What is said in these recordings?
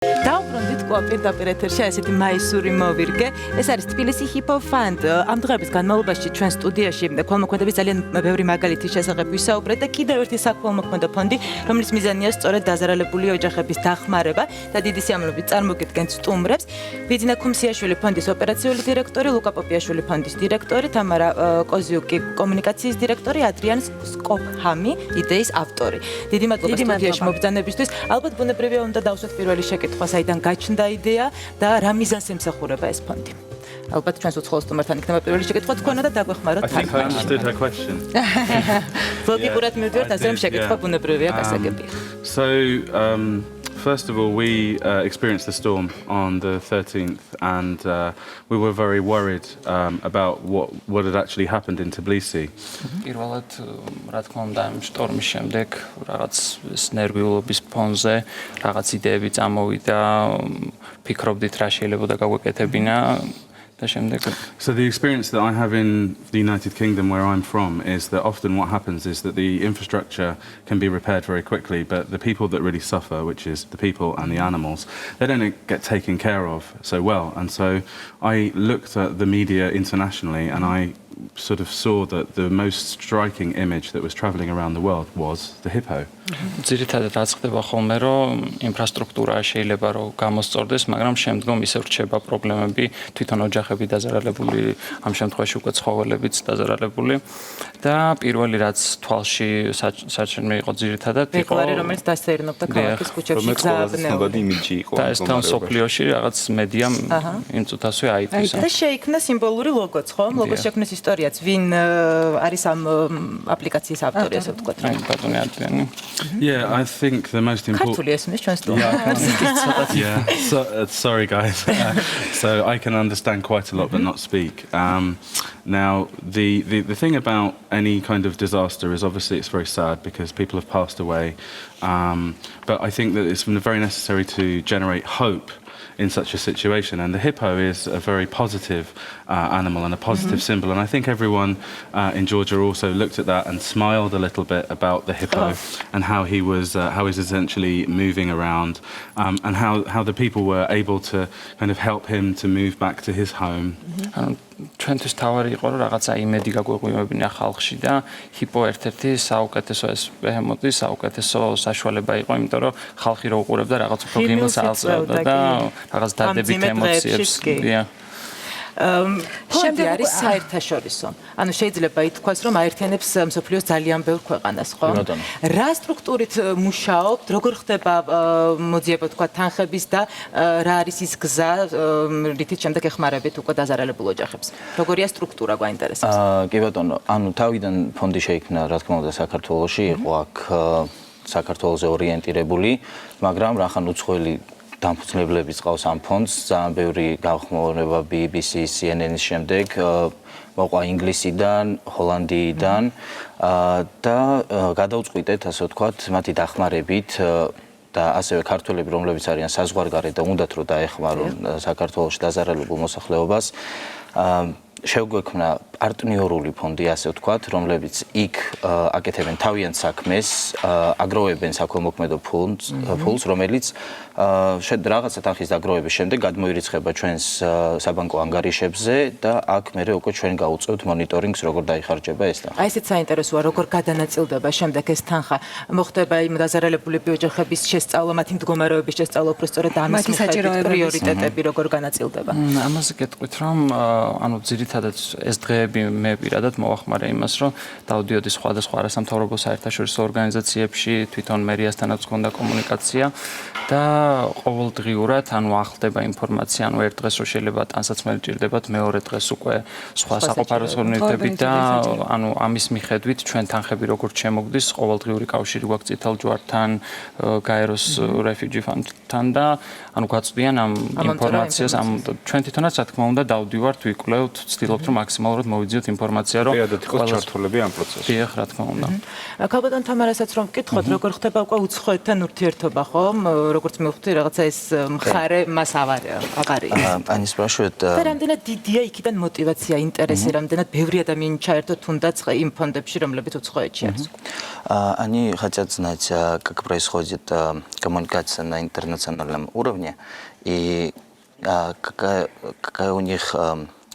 დავბრუნდით კოაპირდაპირ ეთერში ესეთი მაისური მოვირგე. ეს არის თბილისი ჰიპ-ჰოპ ფანდ. ამ დღეების განმავლობაში ჩვენ სტუდიაში ქველმოქმედების ძალიან ბევრი მაგალითის შესახებ ვისაუბრეთ და კიდევ ერთი საქველმოქმედო ფონდი, რომლის მიზანია სწორედ დაზარალებული ოჯახების დახმარება და დიდი სიამოვნებით წარმოგიდგენთ სტუმრებს. ბიძინა ქუმსიაშვილი ფონდის ოპერაციული დირექტორი, ლუკა პოპიაშვილი ფონდის დირექტორი, თამარა კოზიუკი კომუნიკაციის დირექტორი, ადრიან სკოფჰამი იდეის ავტორი. დიდი მადლობა სტუდიაში მობრძანებისთვის. ალბათ ბუნებრივია უნდა დავსვათ პირველი შეკითხვა, საიდან გაჩნდა იდეა და რა მიზანს ემსახურება ეს ფონდი. ალბათ ჩვენს უცხოელ სტუმართან იქნება პირველი შეკითხვა თქვენა და დაგვეხმაროთ I think I understood her question. ლოგიკურად მივდივართ, ასე რომ შეკითხვა ბუნებრივია გასაგებია. So, first of all, we experienced the storm on the 13th, and we were very worried about what had actually happened in Tbilisi. პირველად, რა თქმა უნდა, ამ შტორმის შემდეგ რაღაც ნერვიულობის ფონზე რაღაც იდეები წამოვიდა, ფიქრობდით რა შეიძლება გაგვეკეთებინა. So the experience that I have in the United Kingdom, where I'm from, is that often what happens is that the infrastructure can be repaired very quickly, but the people that really suffer, which is the people and the animals, they don't get taken care of so well. And so I looked at the media internationally and I sort of saw that the most striking image that was traveling around the world was the hippo. ძირითადად რაც ხდება ხოლმე, რომ ინფრასტრუქტურა შეიძლება რომ გამოსწორდეს, მაგრამ შემდგომ ისე რჩება პრობლემები, თვითონ ოჯახები დაზარალებული, ამ შემთხვევაში უკვე ცხოველებიც დაზარალებული და პირველი რაც თვალში საჩვენე იყო ძირითადად იყო ფიკლარი, რომელიც დასეირნობდა ქალაქის ქუჩებში გზააბნეული. და ეს თან სოფლიოში რაღაც მედიამ იმ წუთასვე აითვისა. და შეიქმნა სიმბოლური ლოგოც, ხო? ლოგოს შექმნის ისტორიაც, ვინ არის ამ აპლიკაციის ავტორი, ასე ვთქვათ. ბატონი ადრიანი. Yeah, I think the most important. ქართული ესმის ჩვენს Yeah, sorry guys. So I can understand quite a lot but not speak. Now, the thing about any kind of disaster is obviously it's very sad because people have passed away. But I think that it's very necessary to generate hope in such a situation, and the hippo is a very positive animal and a positive symbol, and I think everyone in Georgia also looked at that and smiled a little bit about the hippo and how he's essentially moving around, and how the people were able to kind of help him to move back to his home. ჩვენთვის თავარი იყო რომ რაღაცა იმედი გაგვეღვივებინა ხალხში და ჰიპო ერთ-ერთი საუკეთესო ეს ბეჰემოთი საუკეთესო საშუალება იყო, იმიტომ რომ ხალხი რო უყურებდა რაღაც უფრო ღიმილს აწევდა და რაღაც დადებით ემოციებს. ფონდი არის საერთაშორისო. ანუ შეიძლება ითქვას, რომ აერთიანებს მსოფლიოს ძალიან ბევრ ქვეყანას, ხო? რა სტრუქტურით მუშაობთ, როგორ ხდება მოძიება თქვა თანხების და რა არის ის გზა, რითიც შემდეგ ეხმარებით უკვე დაზარალებულ ოჯახებს? როგორია სტრუქტურა გვაინტერესებს? კი ბატონო, ანუ თავიდან ფონდი შეიქმნა, რა თქმა უნდა, საქართველოში, იყო აქ საქართველოზე ორიენტირებული, მაგრამ რახან უცხოელი დამფუძნებლები ყავს ამ ფონდს, ძალიან ბევრი გავხმოვნება BBC, CNN-ის შემდეგ მოყვა ინგლისიდან, ჰოლანდიიდან და გადავწყვიტეთ, ასე ვთქვათ, მათი დახმარებით და ასევე ქართველები, რომლებიც არიან საზღვარგარეთ და უნდათ რომ დაეხმარონ საქართველოში დაზარალებულ მოსახლეობას, შეგვექმნა პარტნიორული ფონდი, ასე ვთქვათ, რომლებიც იქ აკეთებენ თავიანთ საქმეს, აგროვებენ საქველმოქმედო ფულს, რომელიც რაღაცა თანხის დაგროვების შემდეგ გადმოირიცხება ჩვენს საბანკო ანგარიშებზე და აქ მერე უკვე ჩვენ გავუწევთ მონიტორინგს, როგორ დაიხარჯება ეს თანხა. აი ესეც საინტერესოა, როგორ გადანაწილდება შემდეგ ეს თანხა. მოხდება იმ დაზარალებულები ოჯახების შესწავლა, მათი მდგომარეობის შესწავლა, უფრო სწორედ ამის მიხედვით პრიორიტეტები როგორ განაწილდება. ამაზე გეტყვით, რომ ანუ ძირითადად ეს დღეები მე პირადად მოვახმარე იმას, რომ დავდიოდი სხვადასხვა არასამთავრობო საერთაშორისო ორგანიზაციებში, თვითონ მერიასთანაც გქონდა კომუნიკაცია და ყოველდღიურად ანუ ახლდება ინფორმაცია, ანუ ერთ დღეს რო შეიძლება ტანსაცმელი ჭირდებათ, მეორე დღეს უკვე სხვა საყოფაროსნებებით და ანუ ამის მიხედვით ჩვენ თანხები როგორც შემოგდის, ყოველდღიური კავშირი გვაქვს წითელ ჯვართან, გაეროს refugee fund-თან და ანუ გვაწვდიან ამ ინფორმაციას, ამ ჩვენ თვითონაც რა თქმა უნდა დავდივართ, ვიკვლევთ, ვცდილობთ რომ მაქსიმალურად მოვიძიოთ ინფორმაცია, რომ პირადად იყოს ჩართულები ამ პროცესში. დიახ, რა თქმა უნდა. ქალბატონ თამარასაც რომ ვკითხოთ, როგორ ხდება უკვე უცხოეთთან ურთიერთობა, ხო? როგორც მივხვდი, რაღაცა ეს მხარე მას აღარია. Ani spрашивают, და რამდენად დიდია იქიდან мотивация, ინტერესი, რამდენად ბევრი ადამიანი ჩაერთო თუნდაც იმ ფონდებში, რომლებიც уცხоეთში არის. они хотят знать, как происходит коммуникация на интернациональном уровне и какая у них,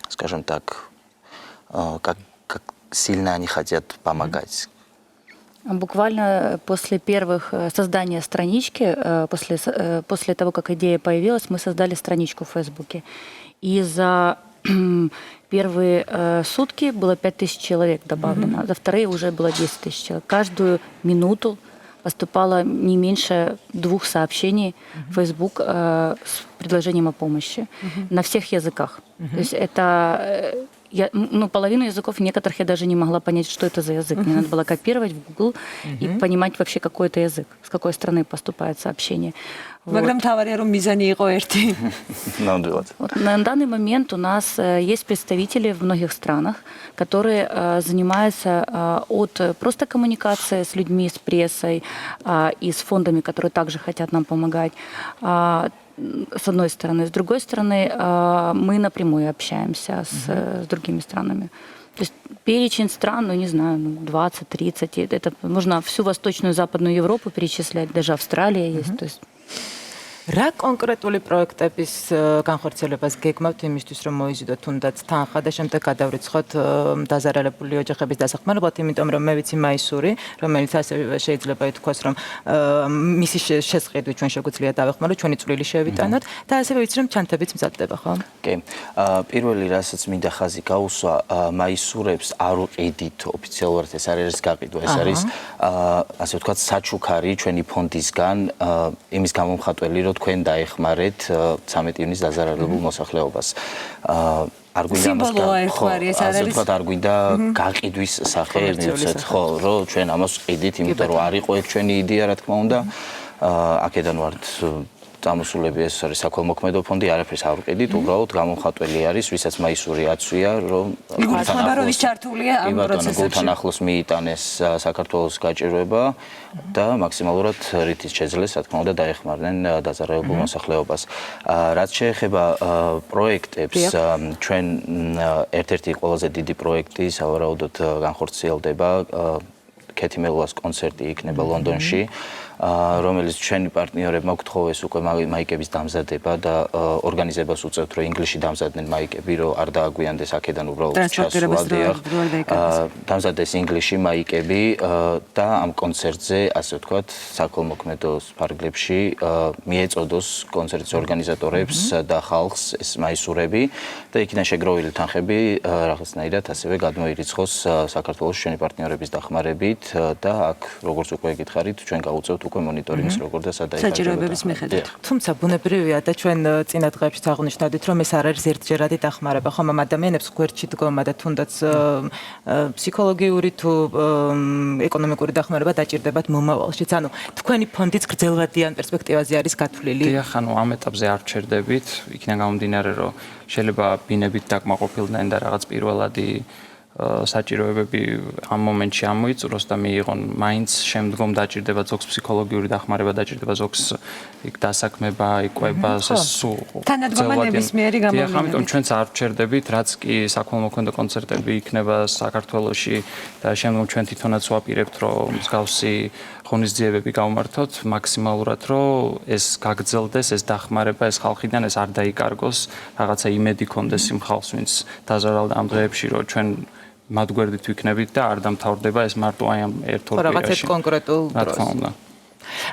скажем так, как сильно они хотят помогать. Буквально после первых создания странички, после того, как идея появилась, мы создали страничку в Фейсбуке. И за первые сутки было 5000 человек добавлено, за вторые уже было 10 000 человек. Каждую минуту поступало не меньше 2 сообщений в Facebook с предложением о помощи на всех языках. То есть это... половину языков некоторых я даже не могла понять, что это за язык. Мне надо было копировать в Google и понимать вообще, какой это язык, с какой страны поступает сообщение. Მაგრამ თავარია რომ მიზანი იყო ერთი. На данный момент у нас есть представители в многих странах, которые занимаются от просто коммуникации с людьми, с прессой и с фондами, которые также хотят нам помогать. С одной стороны. С другой стороны, мы напрямую общаемся с другими странами. То есть перечень стран, не знаю, 20-30. Это можно всю Восточную и Западную Европу перечислять, даже Австралия есть. То есть... რა კონკრეტული პროექტების განხორციელებას გეგმავთ იმისთვის, რომ მოიზიდოთ თუნდაც თანხა და შემდეგ გადავრიცხოთ დაზარალებული ოჯახების დასახმარებლად, იმიტომ რომ მე ვიცი მაისური, რომელიც ასევე შეიძლება ითქვას, რომ მისი შესყიდვით ჩვენ შეგვიძლია დავეხმაროთ, ჩვენი წვლილი შევიტანოთ და ასევე ვიცი, რომ ჩანთებიც მზადდება, ხო? კი. პირველი რასაც მინდა ხაზი გაუსვა, მაისურებს არ უყიდით ოფიციალურად, ეს არ არის გაყიდვა, ეს არის ასე ვთქვათ, საჩუქარი ჩვენი ფონდისგან იმის გამომხატველი, რომ თქვენ დაეხმარეთ 13 ივნის დაზარალებულ მოსახლეობას. არ გვინდა არ გვინდა გაყიდვის სახე მივცეთ, ხო, რომ ჩვენ ამას ვყიდით, იმიტომ რომ არ იყო ეს ჩვენი იდეა, რა თქმა უნდა. აქედან ვართ წამოსულები, ეს არის საქველმოქმედო ფონდი, არაფერს არ ვყიდით, უბრალოდ გამომხატველი არის, ვისაც მაისური აცვია, რომ ის ჩართულია ამ პროცესებში. გულთან ახლოს მიიტანეს საქართველოს გაჭირვება და მაქსიმალურად რითიც შეძლეს, რა თქმა უნდა, დაეხმარნენ დაზარალებულ მოსახლეობას. რაც შეეხება პროექტებს, ჩვენ ერთ-ერთი ყველაზე დიდი პროექტი სავარაუდოდ განხორციელდება კეთი მელუას კონცერტი იქნება ლონდონში. რომელიც ჩვენი პარტნიორებმა გთხოვეს უკვე მაიკების დამზადება და ორგანიზებას უწევთ, რომ ინგლისში დამზადდნენ მაიკები, რომ არ დააგვიანდეს აქედან უბრალოდ ჩასვლა. დამზადდეს ინგლისში მაიკები და ამ კონცერტზე, ასე ვთქვათ, საქველმოქმედო ფარგლებში მიეწოდოს კონცერტის ორგანიზატორებს და ხალხს ეს მაისურები და იქიდან შეგროვილი თანხები რაღაცნაირად ასევე გადმოირიცხოს საქართველოს ჩვენი პარტნიორების დახმარებით და აქ როგორც უკვე გითხარით, ჩვენ გავუწევთ უკვე მონიტორინგს როგორ და სადაა საჭიროებების მიხედვით. თუმცა ბუნებრივია და ჩვენ წინა დღეებში აღნიშნავდით, რომ ეს არ არის ერთჯერადი დახმარება, ხომ ამ ადამიანებს გვერდში დგომა და თუნდაც ფსიქოლოგიური თუ ეკონომიკური დახმარება დაჭირდებათ მომავალშიც. ანუ თქვენი ფონდიც გრძელვადიან პერსპექტივაზე არის გათვლილი. დიახ, ანუ ამ ეტაპზე არ ჩერდებით, იქიდან გამომდინარე, რომ შეიძლება ბინებით დაკმაყოფილდნენ და რაღაც პირველადი საჭიროებები ამ მომენტში ამოიწუროს და მიიღონ მაინც შემდგომ დაჭირდება ზოგს ფსიქოლოგიური დახმარება, დაჭირდება ზოგს იქ დასაქმება, იკვება, თანადგომანების მიერი გამოვლენა. დიახ, ამიტომ ჩვენც არ ჩერდებით, რაც კი საქველმოქმედო კონცერტები იქნება საქართველოში და შემდგომ ჩვენ თვითონაც ვაპირებთ, რომ მსგავსი ღონისძიებები გავმართოთ მაქსიმალურად, რომ ეს გაგრძელდეს, ეს დახმარება, ეს ხალხიდან ეს არ დაიკარგოს, რაღაცა იმედი კონდეს იმ ხალხს, ვინც დაზარალდა ამ დღეებში, რომ ჩვენ მათ გვერდით ვიქნებით და არ დამთავრდება ეს მარტო აი ამ ერთ-ორ კვირაში. რაღაცა კონკრეტულ დროს.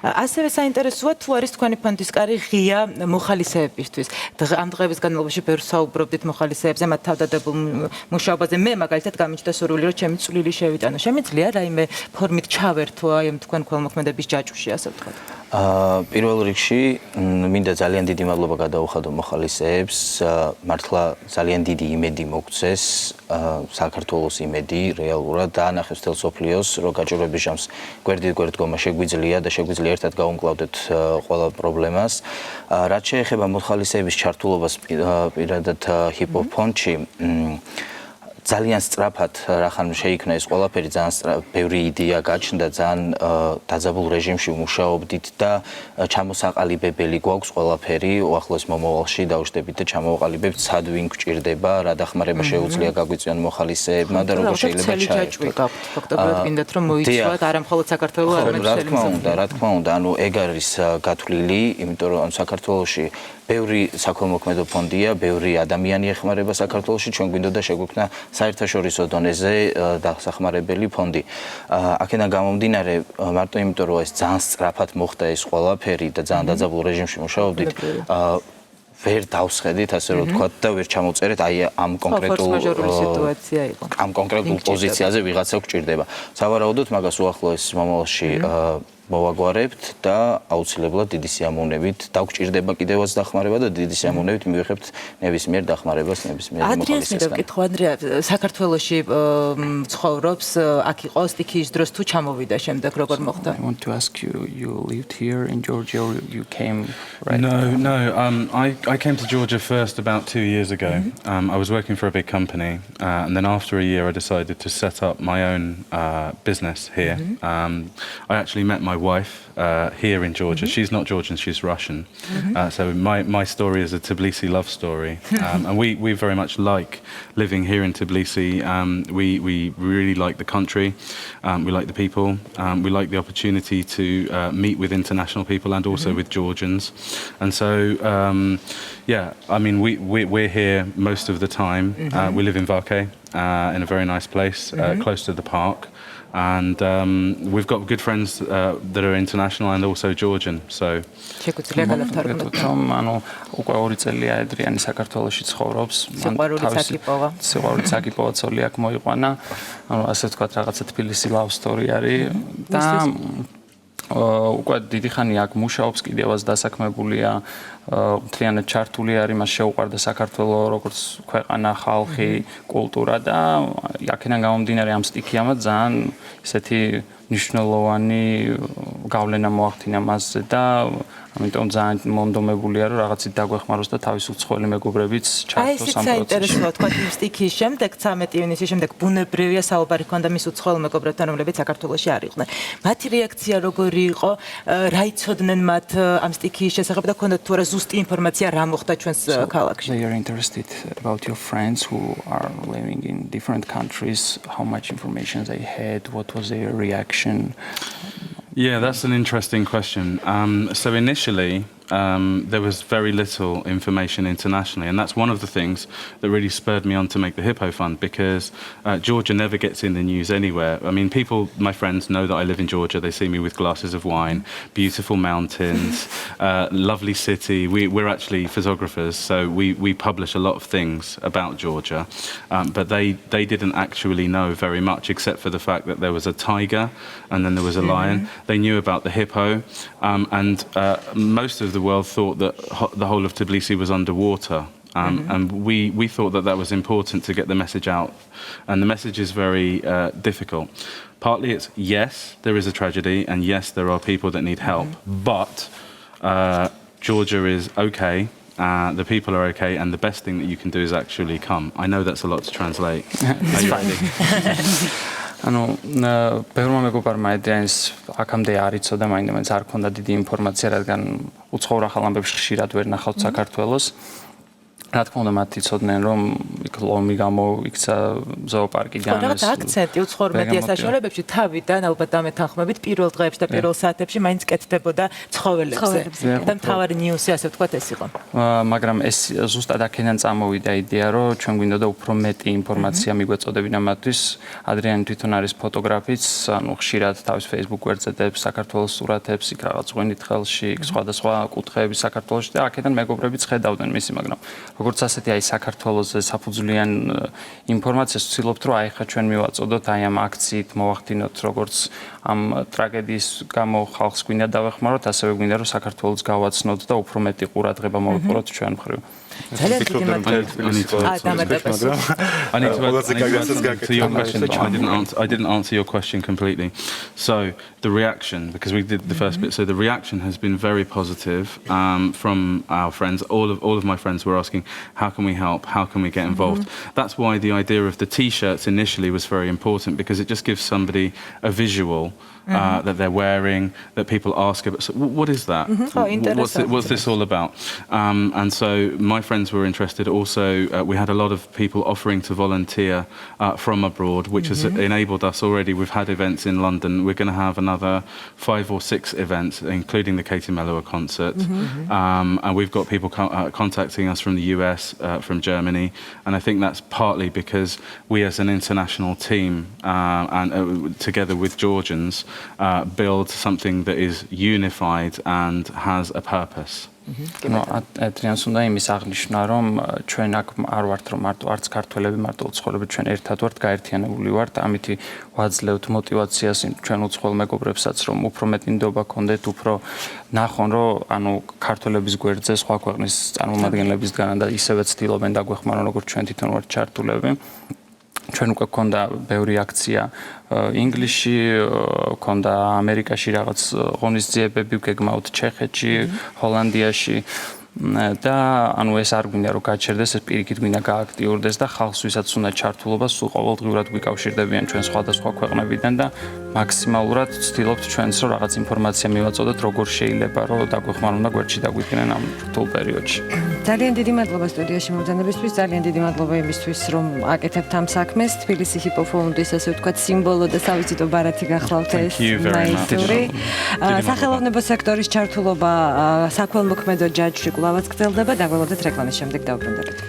ასევე საინტერესოა თუ არის თქვენი ფონდის კარი ღია მოხალისეებისთვის. ამ დღეების განმავლობაში ბევრს საუბრობდით მოხალისეებზე, მათ თავდადებულ მუშაობაზე. მე მაგალითად გამიჩნდა სურვილი, რომ ჩემი წვლილი შევიტანო. შემიძლია რაიმე ფორმით ჩავერთო აი ამ თქვენ ქველმოქმედების ჯაჭვში, ასე ვთქვათ. პირველ რიგში მინდა ძალიან დიდი მადლობა გადაუხადო მოხალისეებს. მართლა ძალიან დიდი იმედი მოგცეს, საქართველოს იმედი რეალურად დაანახეს მთელ სოფლიოს, რომ გაჭირვების ჟამს გვერდით გვერდგომა შეგვიძლია და შეგვიძლია ერთად გავუმკლავდეთ ყველა პრობლემას. რაც შეეხება მოხალისეების ჩართულობას პირადად ჰიპ-ჰოპ ფონდში, ძალიან სწრაფად რახან შეიქმნა ეს ყველაფერი, ძალიან ბევრი იდეა გაჩნდა, ძალიან დაძაბულ რეჟიმში ვმუშაობდით და ჩამოსაყალიბებელი გვაქვს ყველაფერი, უახლოეს მომავალში დავუშვებით და ჩამოვაყალიბებთ, სად ვინ გვჭირდება, რა დახმარება შეუძლია გაგვიწვიონ მოხალისეებმა და როგორ შეიძლება ჩაერთო. ფაქტობრივად გინდათ რომ მოიცვათ არა მხოლოდ საქართველოს, არამედ რა თქმა უნდა, ანუ ეგ არის გათვლილი, იმიტომ რომ საქართველოში ბევრი საქველმოქმედო ფონდია, ბევრი ადამიანი ეხმარება საქართველოში, ჩვენ გვინდოდა შეგვექმნა საერთაშორისო დონეზე დასახმარებელი ფონდი. აქედან გამომდინარე, მარტო იმიტომ რომ ეს ძალიან სწრაფად მოხდა ეს ყველაფერი და ძალიან დაძაბულ რეჟიმში მუშაობდით, ვერ დავსხედით, ასე რომ ვთქვათ და ვერ ჩამოვწერეთ აი ამ კონკრეტულ პოზიციაზე ვიღაცა გვჭირდება. სავარაუდოდ მაგას უახლოეს მომავალში მოვაგვარებთ და აუცილებლად დიდი სიამოვნებით დაგვჭირდება კიდევაც დახმარება და დიდი სიამოვნებით მივიღებთ ნებისმიერ დახმარებას, ნებისმიერ მოხალისესთან. ანდრია, საქართველოში ცხოვრობს, აქ იყო სტიქიის დროს თუ ჩამოვიდა შემდეგ როგორ მოხდა? I want to ask you, you lived here in Georgia or you came right? No. I came to Georgia first about 2 years ago. I was working for a big company, and then after a year, I decided to set up my own business here. I actually met my wife here in Georgia. She's not Georgian, she's Russian. So my story is a Tbilisi love story. And we very much like living here in Tbilisi. We really like the country. We like the people. We like the opportunity to meet with international people and also with Georgians. And so, I mean, we're here most of the time. We live in Varke, in a very nice place, close to the park. And we've got good friends that are international and also Georgian. So ანუ უკვე 2 წელია ედრიანი საქართველოში ცხოვრობს. სიყვარულიც აკიპოვა ცოლი აქ მოიყვანა. ანუ ასე ვთქვათ, რაღაცა თბილისი love story არის და უკვე დიდი ხანი აქ მუშაობს, კიდევაც დასაქმებულია, მთლიანად ჩართული არის, მას შეუყვარდა საქართველო როგორც ქვეყანა, ხალხი, კულტურა და აქედან გამომდინარე ამ სტიქიამად ძალიან ესეთი მნიშვნელოვანი გავლენა მოახდინა მასზე და ამიტომ ძალიან მომდომებულია რომ რაღაცით დაგვეხმაროს და თავის უცხოელი მეგობრებიც ჩართოს ამ პროცესში. აი, საინტერესოა თქვა იმ სტიქიის შემდეგ, 13 ივნისის შემდეგ ბუნებრივია საუბარი ჰქონდა მის უცხოელ მეგობრებთან, რომლებიც საქართველოში არ იყვნენ. მათი რეაქცია როგორი იყო? რა იცოდნენ მათ ამ სტიქიის შესახებ და ჰქონდათ თუ არა ზუსტი ინფორმაცია რა მოხდა ჩვენს ქალაქში? They are interested about your friends who are living in different countries, how much information they had, what was their reaction? Yeah, that's an interesting question. So initially, there was very little information internationally, and that's one of the things that really spurred me on to make the Hippo Fund, because Georgia never gets in the news anywhere. I mean, people, my friends, know that I live in Georgia. They see me with glasses of wine, beautiful mountains, lovely city. We're actually photographers, so we publish a lot of things about Georgia, but they didn't actually know very much, except for the fact that there was a tiger and then there was a lion. They knew about the hippo, and most of the world thought that the whole of Tbilisi was underwater. And we thought that was important to get the message out. And the message is very difficult. Partly it's yes, there is a tragedy, and yes, there are people that need help. But Georgia is okay. The people are okay, and the best thing that you can do is actually come. I know that's a lot to translate. Are you ready? ანუ ბევრმა მეგობარმა ედრიანის აქამდე არ იცოდა, მაინც არ ქონდა დიდი ინფორმაცია, რადგან უცხოურ ახალ ამბებში ხშირად ვერ ნახავთ საქართველოს. რა თქმა უნდა, მათ იცოდნენ, რომ იქ ლომი გამოიქცა ზოოპარკი განეს. რაღაც აქცენტი უცხოურ მედია საშუალებებში თავიდან ალბათ ამეთანხმებით პირველ დღეებში და პირველ საათებში მაინც კეთდებოდა ცხოველებზე. და მთავარი ნიუსი ასე ვთქვათ ეს იყო. მაგრამ ეს ზუსტად აქედან წამოვიდა იდეა, რომ ჩვენ გვინდოდა უფრო მეტი ინფორმაცია მიგვეწოდებინა მათთვის. ადრიანი თვითონ არის ფოტოგრაფიც, ანუ ხშირად თავის Facebook გვერდზე საქართველოს სურათებს, იქ რაღაც ღვინით ხელში, სხვადასხვა კუთხეები საქართველოში და აქედან მეგობრებიც ხედავდნენ მისი, მაგრამ როგორც ასეთი აი საქართველოზე საფუძვლიან ინფორმაციას ვცდილობთ რომ აი ხა ჩვენ მივაწოდოთ აი ამ აქციით მოვახდინოთ როგორც ამ ტრაგედიის გამო ხალხს გვინდა დავეხმაროთ ასევე გვინდა რომ საქართველოს გავაცნოთ და უფრო მეტი ყურადღება მოვიყუროთ ჩვენ მხრივ. I need to answer your question. I didn't answer your question completely. So the reaction, because we did the first bit, so the reaction has been very positive from our friends. All of my friends were asking, how can we help, how can we get involved. That's why the idea of the T-shirts initially was very important, because it just gives somebody a visual that they're wearing, that people ask about. So what is that? What's this all about? And so my friends were interested. Also, we had a lot of people offering to volunteer from abroad, which has enabled us already. We've had events in London. We're going to have another 5 or 6 events, including the Katie Melua concert. And we've got people contacting us from the US, from Germany. And I think that's partly because we as an international team, and together with Georgians, build something that is unified and has a purpose. Adrian's უნდა იმის აღნიშნა, რომ ჩვენ აქ არ ვართ რომ მარტო არც ქართველები, მარტო უცხოელები, ჩვენ ერთად ვართ, გაერთიანებული ვართ, ამითი ვაძლევთ мотивაციას ჩვენ უცხოელ მეგობრებსაც, რომ უფრო მეტი ნდობა გქონდეთ, უფრო ნახონ, რომ ანუ ქართველების გვერდზე სხვა ქვეყნის წარმომადგენლებისგან და ისევე ცდილობენ დაგვეხმარონ, როგორც ჩვენ თვითონ ვართ ჩართულები. ჩვენ უკვე გქონდა ბევრი აქცია ინგლისში, გქონდა ამერიკაში რაღაც ღონისძიებები, გეგმავთ ჩეხეთში, ჰოლანდიაში და ანუ ეს არ გვინდა რომ გაჩერდეს, ეს პირიქით გვინდა გააქტიურდეს და ხალხს ვისაც უნდა ჩართულობა, სულ ყოველდღიურად გვიკავშირდებიან ჩვენ სხვადასხვა ქვეყნებიდან და მაქსიმალურად ვცდილობთ ჩვენს რომ რაღაც ინფორმაცია მივაწოდოთ, როგორ შეიძლება რომ დაგვეხმარონ და გვერდში დაგვიდგნენ ამ რთულ პერიოდში. ძალიან დიდი მადლობა სტუდიაში მომბრძანებისთვის, ძალიან დიდი მადლობა იმისთვის, რომ აკეთებთ ამ საქმეს. თბილისი ჰიპ-ჰოპ ფონდის, ასე ვთქვათ, სიმბოლო და სავიზიტო ბარათი გახლავთ ეს მაისური. სახელოვნებო სექტორის ჩართულობა საქველმოქმედო ჯაჭვში კვლავაც გრძელდება. დაგველოდეთ რეკლამის შემდეგ დავბრუნდებით.